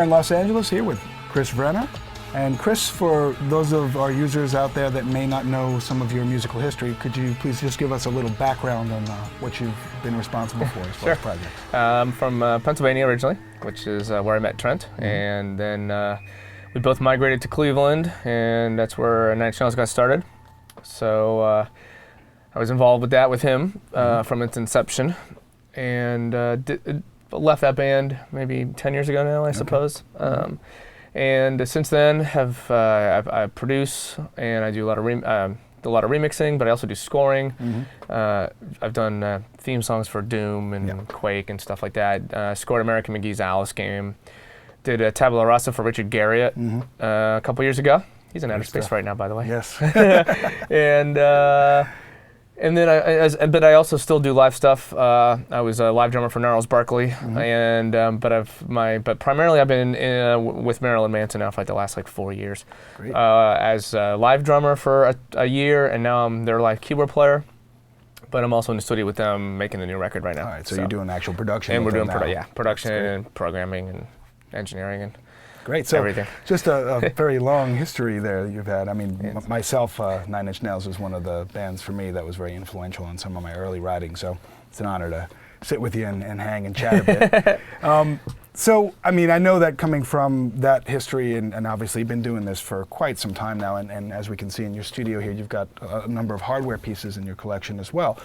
in Los Angeles here with Chris Vrenna. And Chris, for those of our users out there that may not know some of your musical history, could you please just give us a little background on what you've been responsible for as far as projects? I'm from Pennsylvania originally, which is where I met Trent, and then we both migrated to Cleveland, and that's where Nine Inch Nails got started. So I was involved with that with him from its inception, and left that band maybe 10 years ago now, I suppose. And since then, I produce and I do a lot of remixing, but I also do scoring. I've done theme songs for Doom and Quake and stuff like that. Scored American McGee's Alice game. Did a Tabula Rasa for Richard Garriott a couple years ago. He's in outer space right now, by the way. Yes. And then but I also still do live stuff. I was a live drummer for Gnarls Barkley, and but primarily I've been with Marilyn Manson now for like the last 4 years. Great. As a live drummer for a year, and now I'm their live keyboard player. But I'm also in the studio with them making a new record right now. All right, so you're doing actual production. And we're doing production and programming and engineering and. Great. So everything. Just a very long history there you've had. I mean, myself, Nine Inch Nails was one of the bands for me that was very influential on some of my early writing. So it's an honor to sit with you and hang and chat a bit. So, I mean, I know that coming from that history, and obviously you've been doing this for quite some time now, and as we can see in your studio here, you've got a number of hardware pieces in your collection as well.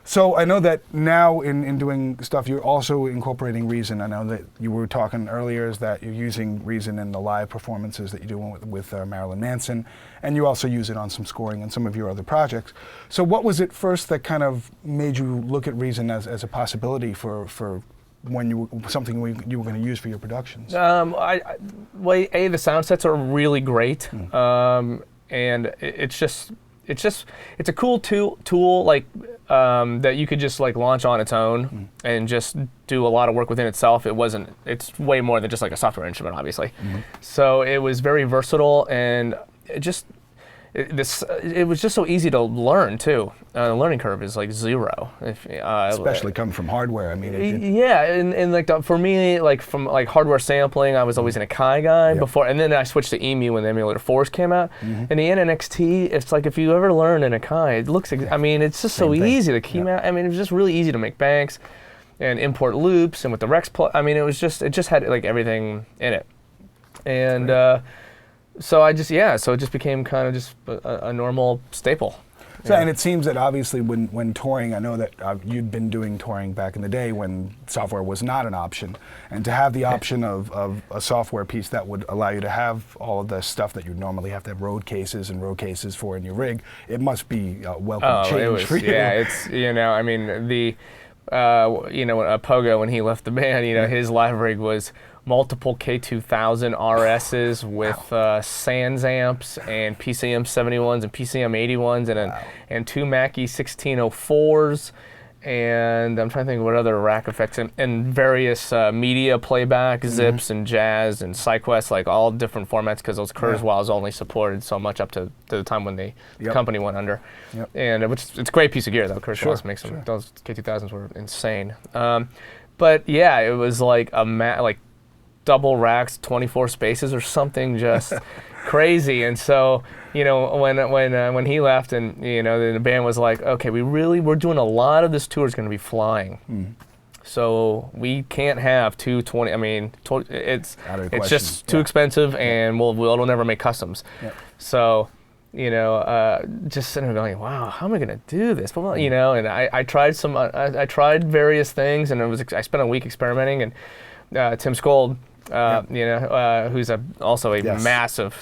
So I know that now in doing stuff, you're also incorporating Reason. I know that you were talking earlier is that you're using Reason in the live performances that you're doing with Marilyn Manson, and you also use it on some scoring and some of your other projects. So what was it first that kind of made you look at Reason as a possibility for when something you were going to use for your productions? The sound sets are really great, and it's a cool tool that you could just launch on its own and just do a lot of work within itself. It's way more than just a software instrument, obviously. So it was very versatile, and it was just so easy to learn too. The learning curve is zero. Especially coming from hardware. I mean, for me, from hardware sampling, I was always an Akai guy before, and then I switched to EMU when the Emulator 4s came out. And the NNXT, it's if you ever learn an Akai, it looks. It's just so easy to key mount. It was just really easy to make banks and import loops, and with the Rex it just had everything in it, and. So it just became kind of just a normal staple. So, and it seems that obviously when touring, I know that you'd been doing touring back in the day when software was not an option, and to have the option of a software piece that would allow you to have all of the stuff that you'd normally have to have road cases for in your rig, it must be a welcome change for you. Yeah, it's Pogo, when he left the band, his live rig was multiple K2000 RSs with Sans amps and PCM 71s and PCM 81s and two Mackie 1604s, and I'm trying to think of what other rack effects and various media playback, zips and jazz and SideQuest, all different formats, because those Kurzweils only supported so much up to the time when the company went under. And it's a great piece of gear though. Kurzweils makes them. Those K2000s were insane. But yeah, it was double racks, 24 spaces or something, just crazy. And so, when he left, and the band was like, okay, we're doing a lot of this tour is going to be flying, so we can't have 220. It's just too expensive, and we'll never make customs. So. Just sitting there going, wow, how am I going to do this? But, and I tried I tried various things, and I spent a week experimenting, and Tim Skold, who's also a massive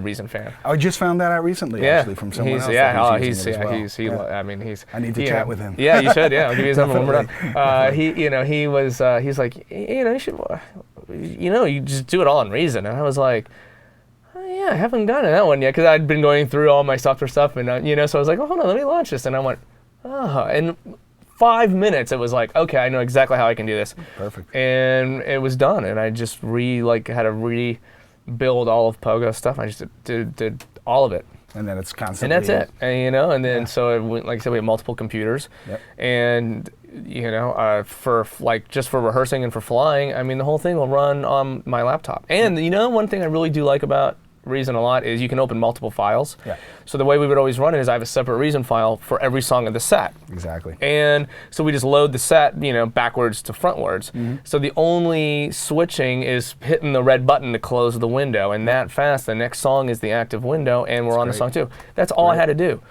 Reason fan. I just found that out recently, actually, from someone else. I need to chat with him. Yeah, you should. Yeah, I'll give you his number when we're done. He's like, you should, you just do it all in Reason, and I was like. I haven't gotten that one yet, because I'd been going through all my software stuff, and so I was like, oh, hold on, let me launch this, and I went, and 5 minutes, it was like, okay, I know exactly how I can do this. Perfect. And it was done, and I just had to rebuild all of Pogo stuff. I just did all of it. And then it's constantly. And that's it. And, and then so it went, like I said, we have multiple computers, and you know, for like just for rehearsing and for flying, I mean, the whole thing will run on my laptop. And you know, one thing I really do like about Reason a lot is you can open multiple files. Yeah. So the way we would always run it is I have a separate Reason file for every song of the set. Exactly. And so we just load the set, you know, backwards to frontwards. So the only switching is hitting the red button to close the window, and that fast, the next song is the active window, and we're on the song too. That's all I had to do.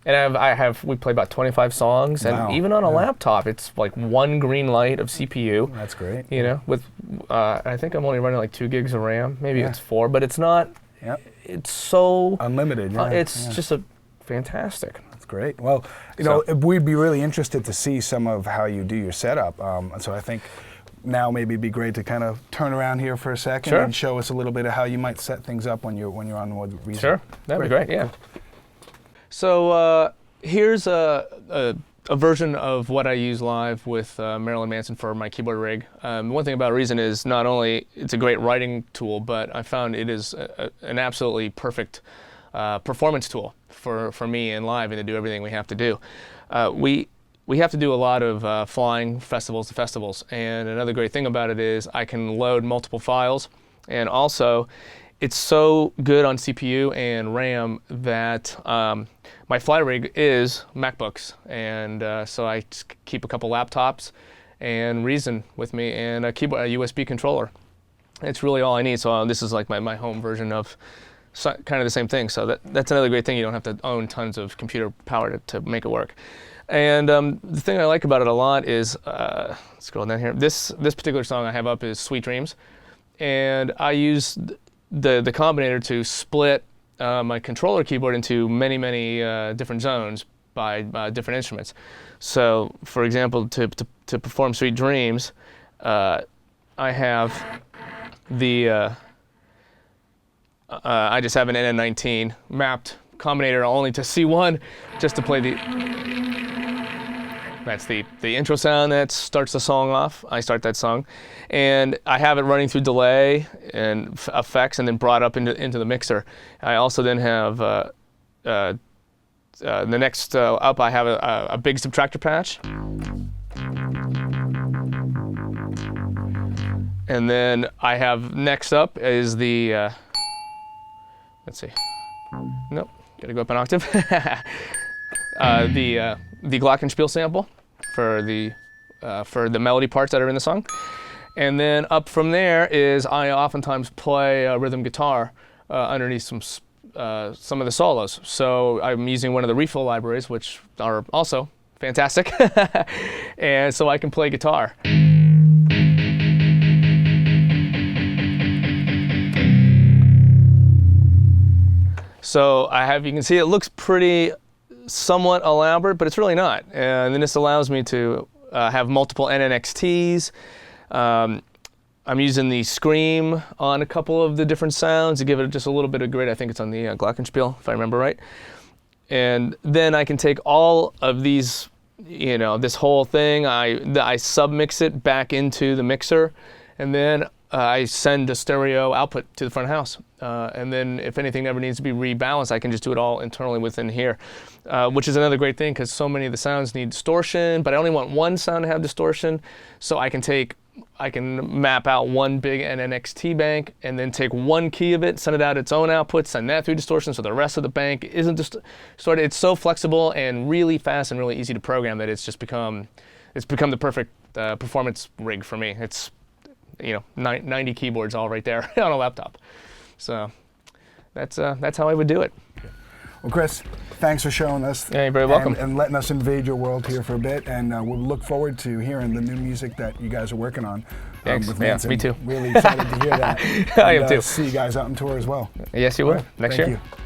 And we play about 25 songs, and even on a laptop, it's like one green light of CPU. That's great. You know, with I think I'm only running like 2 gigs of RAM. Maybe it's 4, but it's not. Yep. It's so unlimited. Yeah. It's just a fantastic. That's great. Well, you know, we'd be really interested to see some of how you do your setup. And so I think now maybe it'd be great to kind of turn around here for a second and show us a little bit of how you might set things up when you're on with Reason. Sure, that'd be great. Yeah. So here's a version of what I use live with Marilyn Manson for my keyboard rig. One thing about Reason is not only it's a great writing tool, but I found it is an absolutely perfect performance tool for me in live and to do everything we have to do. We have to do a lot of flying festivals to festivals, and another great thing about it is I can load multiple files, and also it's so good on CPU and RAM that my fly rig is MacBooks, and so I keep a couple laptops and Reason with me and a USB controller. It's really all I need. So this is like my home version of kind of the same thing. So that's another great thing. You don't have to own tons of computer power to make it work. And the thing I like about it a lot is, scroll down here, this particular song I have up is Sweet Dreams, and I use the combinator to split my controller keyboard into many different zones by different instruments. So, for example, to perform Sweet Dreams, I have I just have an NN19 mapped combinator only to C1, just to play that's the intro sound that starts the song off. I start that song, and I have it running through delay and effects, and then brought up into the mixer. I also then have the next up. I have a big subtractor patch, and then I have next up is the let's see. Nope, gotta go up an octave. The glockenspiel sample for the melody parts that are in the song, and then up from there is I oftentimes play rhythm guitar underneath some of the solos. So I'm using one of the refill libraries, which are also fantastic, and so I can play guitar. So you can see it looks pretty somewhat elaborate, but it's really not. And then this allows me to have multiple NNXTs. I'm using the scream on a couple of the different sounds to give it just a little bit of grit. I think it's on the glockenspiel, if I remember right. And then I can take all of these, you know, this whole thing, I submix it back into the mixer, and then I send a stereo output to the front of the house. And then if anything ever needs to be rebalanced, I can just do it all internally within here, which is another great thing because so many of the sounds need distortion, but I only want one sound to have distortion. So I can map out one big NNXT bank and then take one key of it, send it out its own output, send that through distortion so the rest of the bank isn't distorted. It's so flexible and really fast and really easy to program that it's become the perfect performance rig for me. It's 90 keyboards all right there on a laptop. So that's how I would do it. Well, Chris, thanks for showing us. Yeah, you're very welcome. And letting us invade your world here for a bit. And we'll look forward to hearing the new music that you guys are working on. Thanks. With Yeah, Manson. me too. Really excited to hear that. I am too. See you guys out on tour as well. Yes, you will. Right. Next Thank year. you.